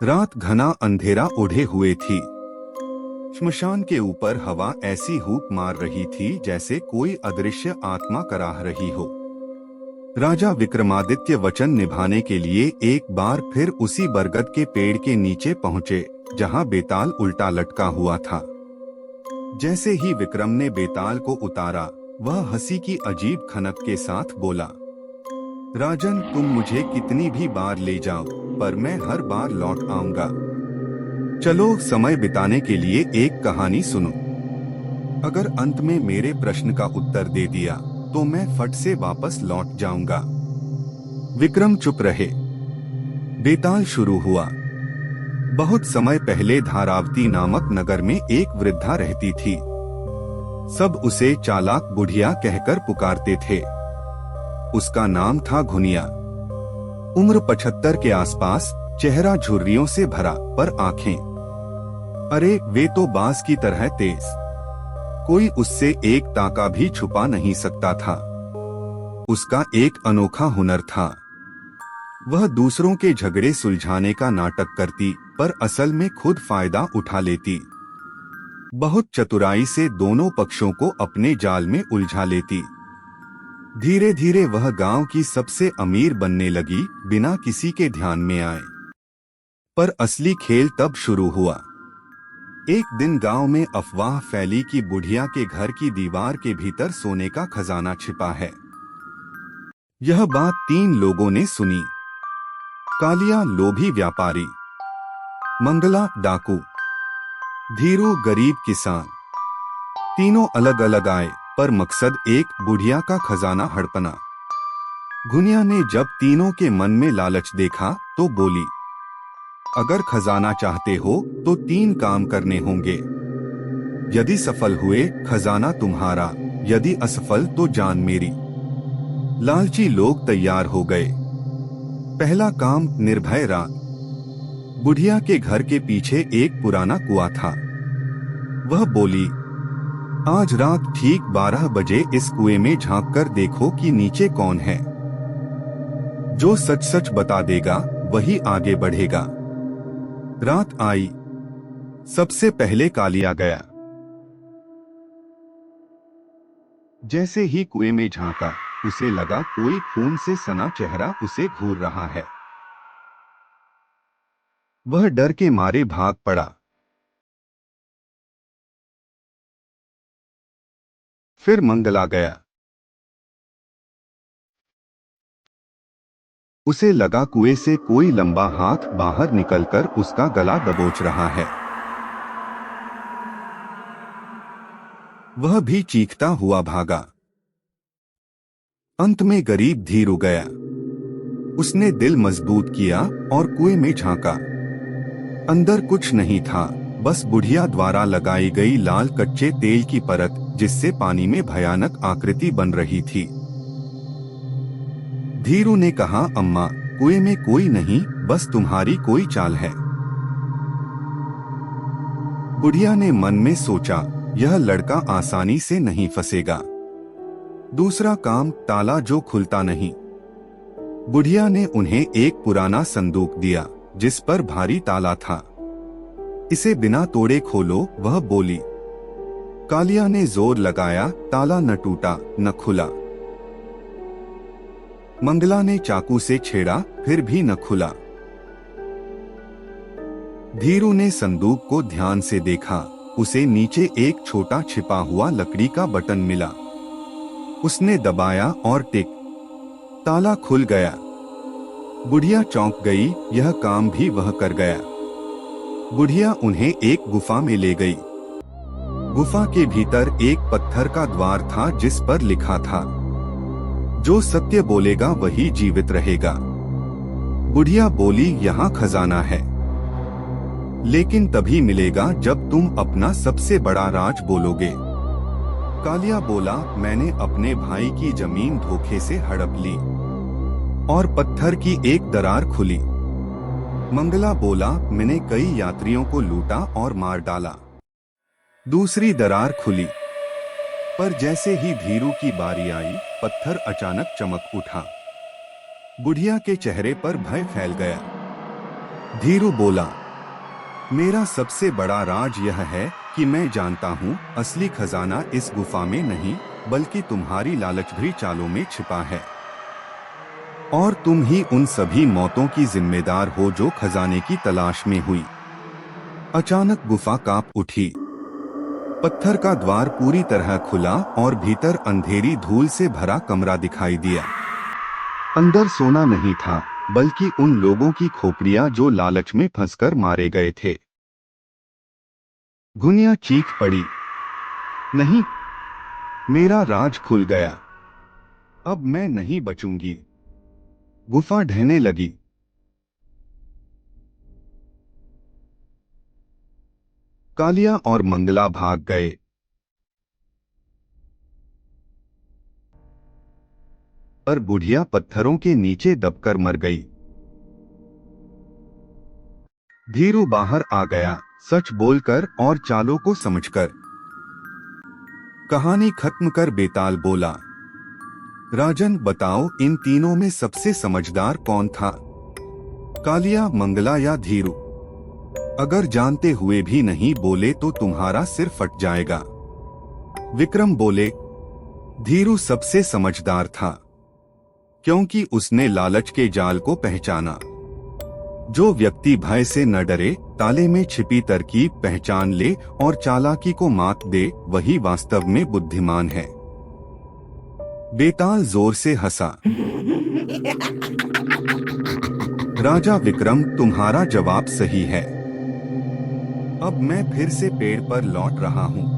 रात घना अंधेरा ओढ़े हुए थी। श्मशान के ऊपर हवा ऐसी हूक मार रही थी जैसे कोई अदृश्य आत्मा कराह रही हो। राजा विक्रमादित्य वचन निभाने के लिए एक बार फिर उसी बरगद के पेड़ के नीचे पहुंचे जहां बेताल उल्टा लटका हुआ था। जैसे ही विक्रम ने बेताल को उतारा, वह हंसी की अजीब खनक के साथ बोला, राजन, तुम मुझे कितनी भी बार ले जाओ, पर मैं हर बार लौट आऊंगा। चलो समय बिताने के लिए एक कहानी सुनो। अगर अंत में मेरे प्रश्न का उत्तर दे दिया तो मैं फट से वापस लौट जाऊंगा। विक्रम चुप रहे। बेताल शुरू हुआ। बहुत समय पहले धारावती नामक नगर में एक वृद्धा रहती थी। सब उसे चालाक बुढ़िया कहकर पुकारते थे। उसका नाम था घुनिया। उम्र 75 के आसपास, चेहरा झुर्रियों से भरा, पर आंखें, अरे वे तो बांस की तरह तेज। कोई उससे एक ताका भी छुपा नहीं सकता था। उसका एक अनोखा हुनर था। वह दूसरों के झगड़े सुलझाने का नाटक करती, पर असल में खुद फायदा उठा लेती। बहुत चतुराई से दोनों पक्षों को अपने जाल में उलझा लेती। धीरे धीरे वह गांव की सबसे अमीर बनने लगी, बिना किसी के ध्यान में आए। पर असली खेल तब शुरू हुआ। एक दिन गांव में अफवाह फैली कि बुढ़िया के घर की दीवार के भीतर सोने का खजाना छिपा है। यह बात 3 लोगों ने सुनी। कालिया लोभी व्यापारी, मंगला डाकू, धीरू गरीब किसान। तीनों अलग अलग आए, पर मकसद एक, बुढ़िया का खजाना हड़पना। घुनिया ने जब तीनों के मन में लालच देखा तो बोली, अगर खजाना चाहते हो तो 3 काम करने होंगे। यदि सफल हुए, खजाना तुम्हारा, यदि असफल तो जान मेरी। लालची लोग तैयार हो गए। पहला काम, निर्भय रात। बुढ़िया के घर के पीछे एक पुराना कुआं था। वह बोली, आज रात ठीक 12 बजे इस कुएं में झांक कर देखो कि नीचे कौन है। जो सच सच बता देगा वही आगे बढ़ेगा। रात आई। सबसे पहले कालिया गया। जैसे ही कुएं में झांका, उसे लगा कोई खून से सना चेहरा उसे घूर रहा है। वह डर के मारे भाग पड़ा। फिर मंगला गया। उसे लगा कुएं से कोई लंबा हाथ बाहर निकलकर उसका गला दबोच रहा है। वह भी चीखता हुआ भागा। अंत में गरीब धीरू गया। उसने दिल मजबूत किया और कुएं में झांका। अंदर कुछ नहीं था, बस बुढ़िया द्वारा लगाई गई लाल कच्चे तेल की परत, जिससे पानी में भयानक आकृति बन रही थी। धीरू ने कहा, अम्मा, कुएं में कोई नहीं, बस तुम्हारी कोई चाल है। बुढ़िया ने मन में सोचा, यह लड़का आसानी से नहीं फंसेगा। दूसरा काम, ताला जो खुलता नहीं। बुढ़िया ने उन्हें एक पुराना संदूक दिया, जिस पर भारी ताला था। इसे बिना तोड़े खोलो, वह बोली। कालिया ने जोर लगाया, ताला न टूटा न खुला। मंगला ने चाकू से छेड़ा, फिर भी न खुला। धीरू ने संदूक को ध्यान से देखा। उसे नीचे एक छोटा छिपा हुआ लकड़ी का बटन मिला। उसने दबाया और टिक, ताला खुल गया। बुढ़िया चौंक गई। यह काम भी वह कर गया। बुढ़िया उन्हें एक गुफा में ले गई। गुफा के भीतर एक पत्थर का द्वार था, जिस पर लिखा था, जो सत्य बोलेगा वही जीवित रहेगा। बुढ़िया बोली, यहाँ खजाना है, लेकिन तभी मिलेगा जब तुम अपना सबसे बड़ा राज बोलोगे। कालिया बोला, मैंने अपने भाई की जमीन धोखे से हड़प ली। और पत्थर की एक दरार खुली। मंगला बोला, मैंने कई यात्रियों को लूटा और मार डाला। दूसरी दरार खुली। पर जैसे ही धीरू की बारी आई, पत्थर अचानक चमक उठा। बुढ़िया के चेहरे पर भय फैल गया। धीरू बोला, मेरा सबसे बड़ा राज यह है कि मैं जानता हूँ असली खजाना इस गुफा में नहीं बल्कि तुम्हारी लालच भरी चालों में छिपा है, और तुम ही उन सभी मौतों की जिम्मेदार हो जो खजाने की तलाश में हुई। अचानक गुफा कांप उठी। पत्थर का द्वार पूरी तरह खुला और भीतर अंधेरी धूल से भरा कमरा दिखाई दिया। अंदर सोना नहीं था बल्कि उन लोगों की खोपड़ियां जो लालच में फंसकर मारे गए थे। गुनिया चीख पड़ी, नहीं, मेरा राज खुल गया, अब मैं नहीं बचूंगी। गुफा ढहने लगी। कालिया और मंगला भाग गए। पर बुढ़िया पत्थरों के नीचे दबकर मर गई। धीरू बाहर आ गया, सच बोलकर और चालों को समझकर। कहानी खत्म कर बेताल बोला, राजन बताओ इन तीनों में सबसे समझदार कौन था, कालिया, मंगला या धीरू? अगर जानते हुए भी नहीं बोले तो तुम्हारा सिर फट जाएगा। विक्रम बोले, धीरू सबसे समझदार था क्योंकि उसने लालच के जाल को पहचाना। जो व्यक्ति भय से न डरे, ताले में छिपी तरकीब पहचान ले और चालाकी को मात दे, वही वास्तव में बुद्धिमान है। बेताल जोर से हंसा। राजा विक्रम, तुम्हारा जवाब सही है। अब मैं फिर से पेड़ पर लौट रहा हूँ।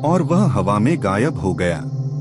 और वह हवा में गायब हो गया।